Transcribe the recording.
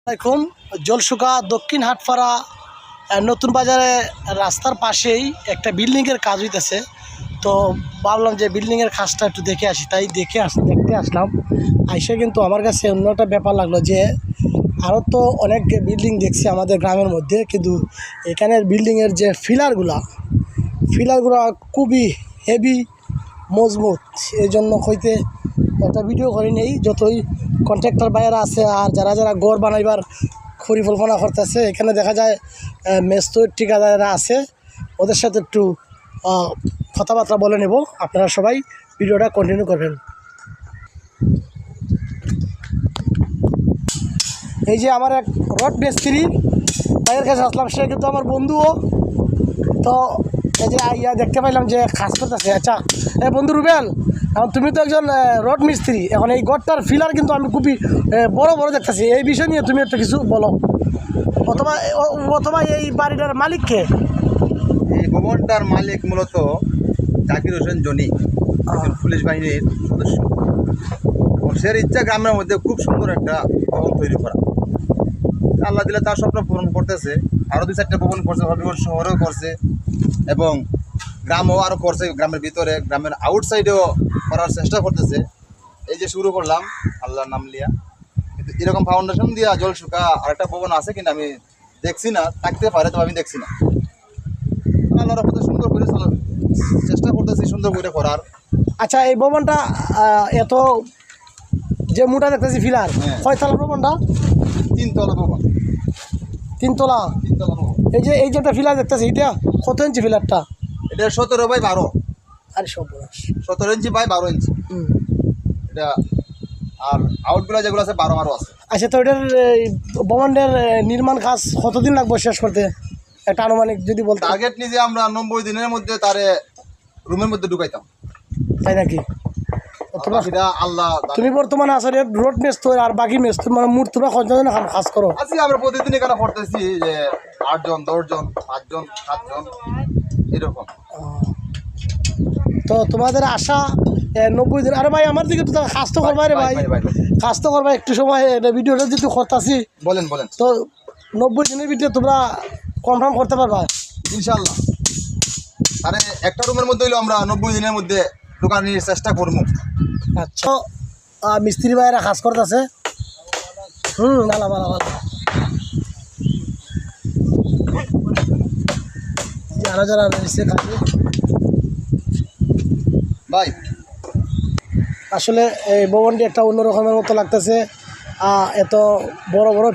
আসসালামাইকুম। জলসুকা দক্ষিণ হাটপাড়া নতুন বাজারে রাস্তার পাশেই একটা বিল্ডিংয়ের কাজ হইতেছে। তো ভাবলাম যে বিল্ডিংয়ের কাজটা একটু দেখে আসি, তাই দেখতে আসলাম। আইসে কিন্তু আমার কাছে অন্য একটা ব্যাপার লাগলো যে আরও তো অনেক বিল্ডিং দেখছি আমাদের গ্রামের মধ্যে, কিন্তু এখানের বিল্ডিংয়ের যে ফিলারগুলো খুবই হেভি মজবুত। এই জন্য হইতে একটা ভিডিও করে নেই, যতই কন্ট্রাক্টর বাইরে আছে আর যারা যারা ঘর বানাইবার পরিকল্পনা করতেছে, এখানে দেখা যায় মেস্তুর ঠিকাদাররা আছে, ওদের সাথে একটু কথাবার্তা বলে নেব। আপনারা সবাই ভিডিওটা কন্টিনিউ করবেন। এই যে আমার এক রড মিস্ত্রি ভাইয়ের কাছে আসলাম, সে কিন্তু আমার বন্ধুও। তো এই যে ইয়া দেখতে পাইলাম যে কাজ করতেছে। আচ্ছা বন্ধু রুবেল, এখন তুমি তো একজন রড মিস্ত্রি, এখন এই গড়টার ফিলার কিন্তু আমি খুবই বড় বড় দেখতেছি, এই বিষয় নিয়ে তুমি একটা কিছু বলো, অথবা এই বাড়িটার মালিককে। এই ভবনটার মালিক মূলত জাকির হোসেন জনি, পুলিশ বাহিনীর সদস্য। সে ইচ্ছা গ্রামের মধ্যে খুব সুন্দর একটা ভবন তৈরি করা। আল্লাহ দিলে তার স্বপ্ন পূরণ করতেছে। আরও 2-4টা ভবন করছে, হবিগঞ্জ শহরেও করছে এবং গ্রামও আরও করছে। গ্রামের ভিতরে, গ্রামের আউটসাইডেও করার চেষ্টা করতেছে। এই যে শুরু করলাম আল্লাহর নাম লিয়া, কিন্তু এরকম ফাউন্ডেশন দিয়া জলসুকা আরেকটা ভবন আছে কিনা আমি দেখছি না, থাকতে পারে তো আমি দেখছি না। আল্লাহর রহমতে সুন্দর করে চেষ্টা করতেছি সুন্দর করে করার। আচ্ছা এই ভবনটা এত যে মোটা দেখতেছি ফিলার, কয়তলা ভবনটা? 3 তলা ভবন। 3 তলা। 3 তলা ভবন। এই যে একটা ফিলার দেখতেছি, এটা কত ইঞ্চি ফিলারটা? এটা 17/12। আরে 17 ইঞ্চি বাই 12 ইঞ্চি এটা। আর আউটগুলো যেগুলো আছে 12 আছে। আচ্ছা, তো এটার ভবনটার নির্মাণ কাজ কতদিন লাগবে শেষ করতে, একটা আনুমানিক যদি বলতে? টার্গেট নিয়ে যে আমরা 90 দিনের মধ্যে তারে রুমের মধ্যে ঢুকাইতাম। তাই নাকি? আল্লাহ, তুমি বর্তমানে আসলে রোড মেস্তুর আর বাকি মেস্তুর মানে মূর্তি বা কতজন কাজ করো? আজকে আমরা প্রতিদিন এখানে করতেছি যে 8 জন 10 জন 5 জন 7 জন এরকম। তো তোমাদের আশা 90 দিন। আরে ভাই আমার দিকে তো কাজ তো করবা রে ভাই, কাজ তো করবা একটু সময়। ভিডিওটা যদি করতেছি বলেন তো 90 দিনের ভিতরে তোমরা কনফার্ম করতে পারবা ইনশাল্লাহ। আরে একটা রুমের মধ্যে হইলো আমরা 90 দিনের মধ্যে ঢুকানোর চেষ্টা করবো। আচ্ছা, মিস্ত্রি ভাইয়েরা কাজ করতেছে। ভালো ভালো ভালো। যারা যারা রয়েছে কাজে, ভাই আসলে এই ভবনটি একটা অন্যরকমের মতো লাগতেছে। এত বড় বড়